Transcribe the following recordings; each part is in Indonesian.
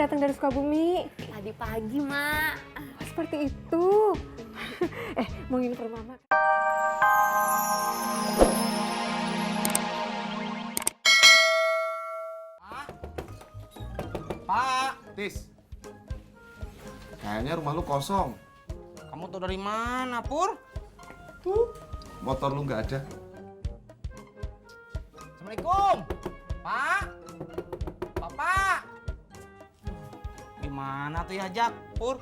datang dari Sukabumi. Tadi pagi, Mak. Oh, seperti itu. Mau nginep rumah Mama. Pak, Tis. Kayaknya rumah lu kosong. Kamu tuh dari mana, Pur? Motor lu nggak ada. Assalamualaikum, Pak. Bapak. Gimana tuh ya, Jak, Pur?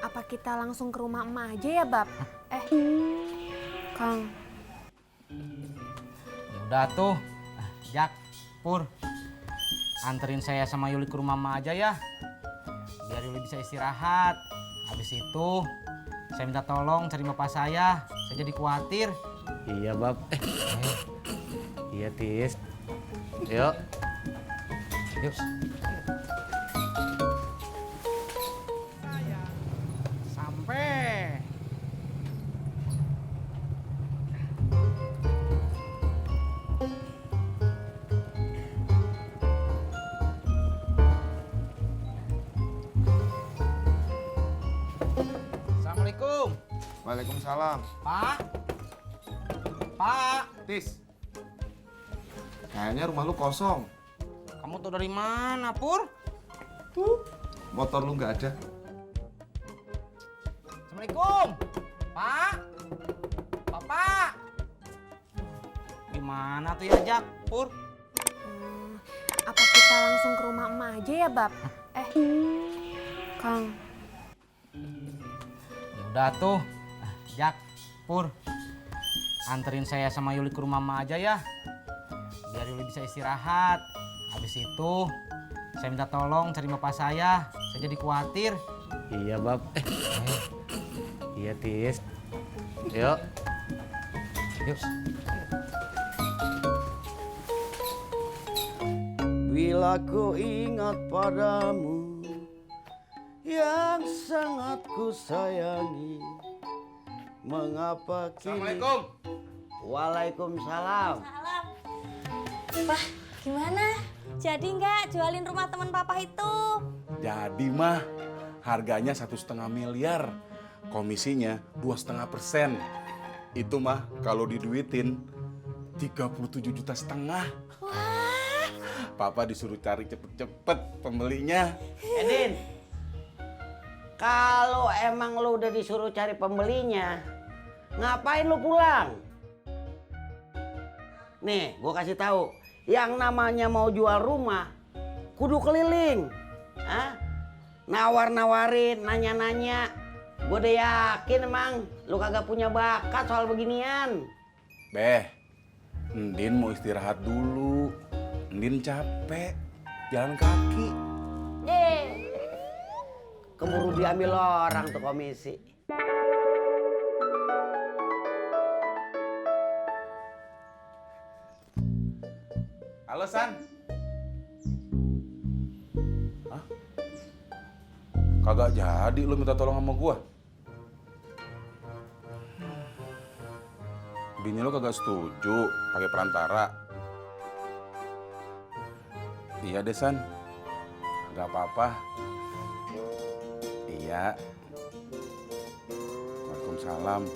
Apa kita langsung ke rumah emak aja ya, Bab? Kang. Ya udah tuh, Jak, Pur. Anterin saya sama Yuli ke rumah emak aja ya. Biar Yuli bisa istirahat. Habis itu, saya minta tolong cari bapak saya. Saya jadi khawatir. Iya, Bab. Iya, Tis. Yuk. Yuk. Sampai. Assalamualaikum. Waalaikumsalam. Pak. Pak. Tis. Kayaknya rumah lu kosong. Kamu tuh dari mana, Pur? Motor lu nggak ada. Assalamualaikum, Pak. Bapak. Gimana tuh ya, Jak, Pur? Apa kita langsung ke rumah emak aja ya, Bab? Kang. Ya udah tuh, Jak, Pur. Anterin saya sama Yuli ke rumah emak aja ya. Biar Yuli bisa istirahat. Habis itu, saya minta tolong cari bapak saya. Saya jadi khawatir. Iya, Bab. Iya, Tis. Yuk. Yuk. Bila ku ingat padamu yang sangat ku sayangi, mengapa kini? Assalamualaikum. Waalaikumsalam. Pah, gimana? Jadi nggak jualin rumah teman papa itu? Jadi mah harganya 1,5 miliar, komisinya 2,5%. Itu mah kalau diduitin 37,5 juta. Wah, Papa disuruh cari cepet-cepet pembelinya. Edin, kalau emang lu udah disuruh cari pembelinya, ngapain lu pulang? Nih, gua kasih tahu, yang namanya mau jual rumah, kudu keliling, nawar-nawarin, nanya-nanya. Gue udah yakin emang lu kagak punya bakat soal beginian. Beh, Ndin mau istirahat dulu. Ndin capek, jalan kaki. Keburu diambil orang tuh komisi. Halo, San. Hah? Kagak jadi lu minta tolong sama gua. Bini lu kagak setuju pakai perantara. Iya deh, San. Gak apa-apa. Iya. Waalaikumsalam.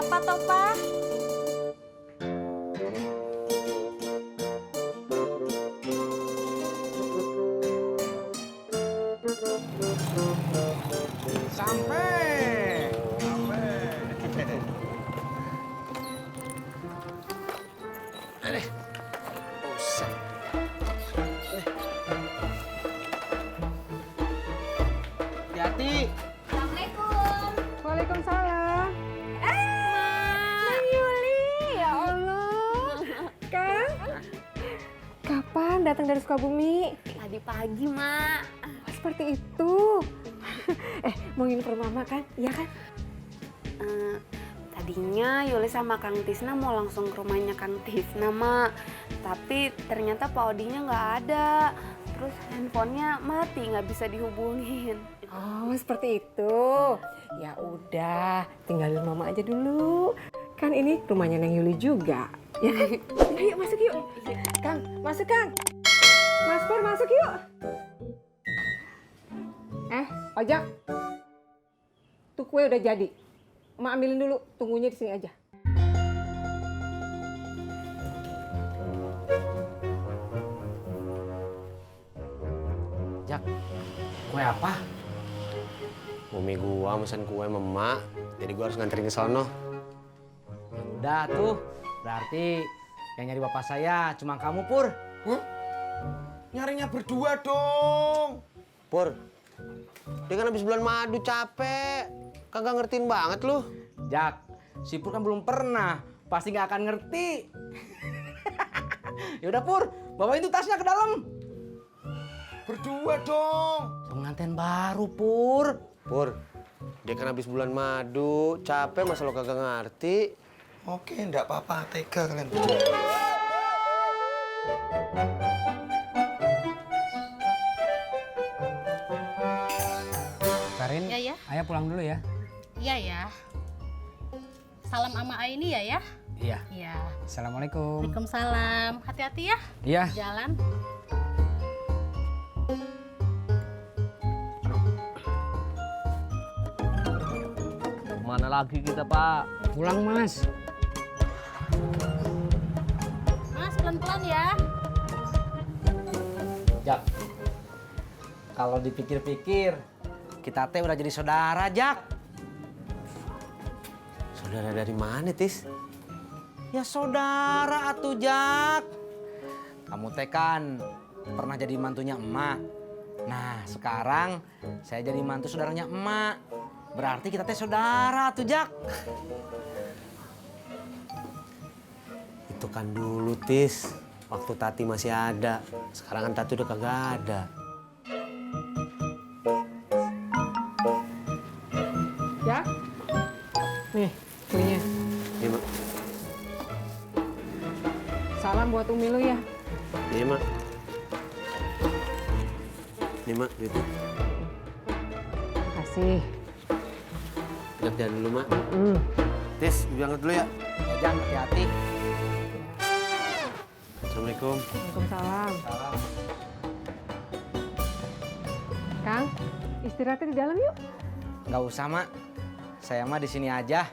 kenapa toh, Pak? Sampai. Hati-hati. Assalamualaikum. Waalaikumsalam. Neng Yuli, ya Allah. Kang, kapan datang dari Sukabumi? Tadi pagi, Mak. Oh, seperti itu. Mau nginep rumah Mama kan? Iya kan? Tadinya Yuli sama Kang Tisna mau langsung ke rumahnya Kang Tisna, Mak. Tapi ternyata Pak Odinya nggak ada. Terus handphonenya mati, nggak bisa dihubungin. Oh, seperti itu. Ya udah, tinggalin Mama aja dulu. Kan ini rumahnya Neng Yuli juga. Ya. Ayo masuk yuk. Kang, masuk Kang. Mas Pur masuk yuk. Ojak. Tuh kue udah jadi. Mak ambilin dulu, tunggunya di sini aja. Jak, Kue apa? umi gua mesen kue sama emak, jadi gua harus nganterin ke sono. Udah tuh, berarti yang nyari bapak saya cuma kamu, Pur. Nyarinya berdua dong. Pur, dia kan habis bulan madu capek, kagak ngertiin banget lu. Jak, si Pur kan belum pernah, pasti nggak akan ngerti. Yaudah Pur, bawa itu tasnya ke dalam. Berdua dong. Pengantin baru, Pur. Pur, dia kan habis bulan madu, capek masa lo kagak ngerti. Oke, enggak apa-apa. Tega kalian. Karin, Ya, ya. Ayah pulang dulu ya. Iya ya. Salam sama Aini ya. Iya. Iya. Assalamualaikum. Waalaikumsalam. Hati-hati ya. Iya. Jalan. Mana lagi kita, Pak? Pulang, Mas. Mas pelan-pelan ya. Jak, kalau dipikir-pikir, kita teh udah jadi saudara, Jak. Saudara dari mana, Tis? Ya saudara atuh, Jak. Kamu teh kan pernah jadi mantunya emak. Nah, sekarang saya jadi mantu saudaranya emak. Berarti kita teh saudara atuh, Jak. Itu kan dulu, Tis. Waktu Tati masih ada. Sekarang kan Tati udah kagak ada. Jak. Nih, kuenya. Iya, Mak. Salam buat Umi lu ya. Iya, Mak. Nih, Mak, gitu. Kasih. Udah jalan dulu, Mak. Tis, ibu angkat dulu ya. Ya, Jak, hati-hati. Assalamualaikum. Waalaikumsalam. Kang, istirahatnya di dalam yuk. Nggak usah, Mak. Saya mah di sini aja.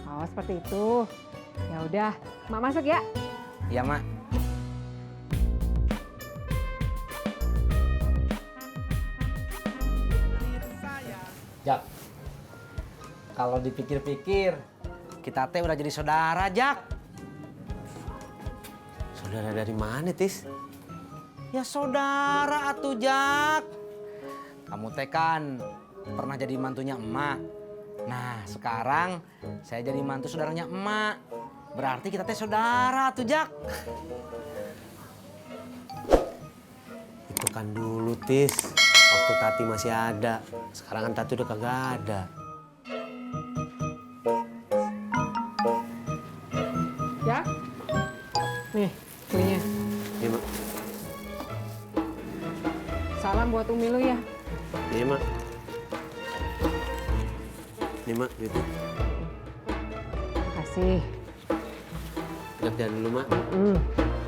Oh, seperti itu. Ya udah, Mak masuk ya. Iya, Mak. Jak, kalau dipikir-pikir, kita teh udah jadi saudara, Jak. Saudara dari mana, Tis? Ya saudara atuh, Jak. Kamu teh kan pernah jadi mantunya emak. Nah, sekarang saya jadi mantu saudaranya emak. Berarti kita teh saudara atuh, Jak. Itu kan dulu, Tis. Waktu Tati masih ada. Sekarang kan Tati udah kagak ada. Jak. Nih, kuenya. Iya, Mak. Salam buat Umi lu ya. Iya, Mak. Nih, Mak, gitu. Kasih. Udah jalan dulu, Mak.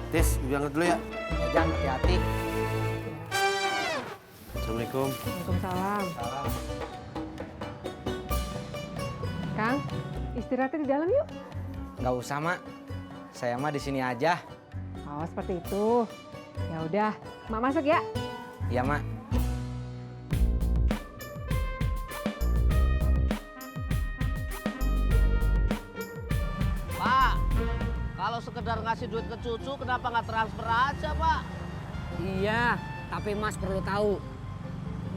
Tis, ibu angkat dulu ya. Ya, Jak, hati-hati. Assalamualaikum. Waalaikumsalam. Kang, istirahatnya di dalam yuk. Nggak usah, Mak. Saya mah di sini aja. Oh, seperti itu. Ya udah, Mak masuk ya. Iya, Mak. Pak, kalau sekedar ngasih duit ke cucu, kenapa nggak transfer aja, Pak? Iya, tapi Mas perlu tahu.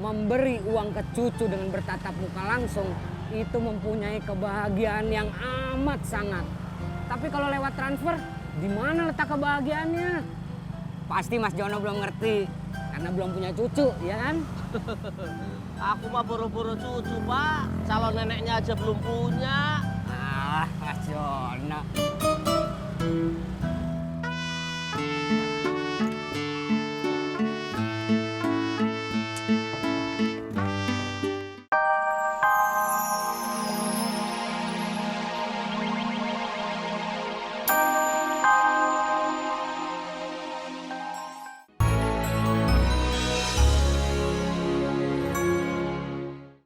Memberi uang ke cucu dengan bertatap muka langsung itu mempunyai kebahagiaan yang amat sangat. Tapi kalau lewat transfer, di mana letak kebahagiaannya? Pasti Mas Jono belum ngerti karena belum punya cucu, ya kan? Aku mah boro-boro cucu, Pak. Calon neneknya aja belum punya. Ah, Mas Jono.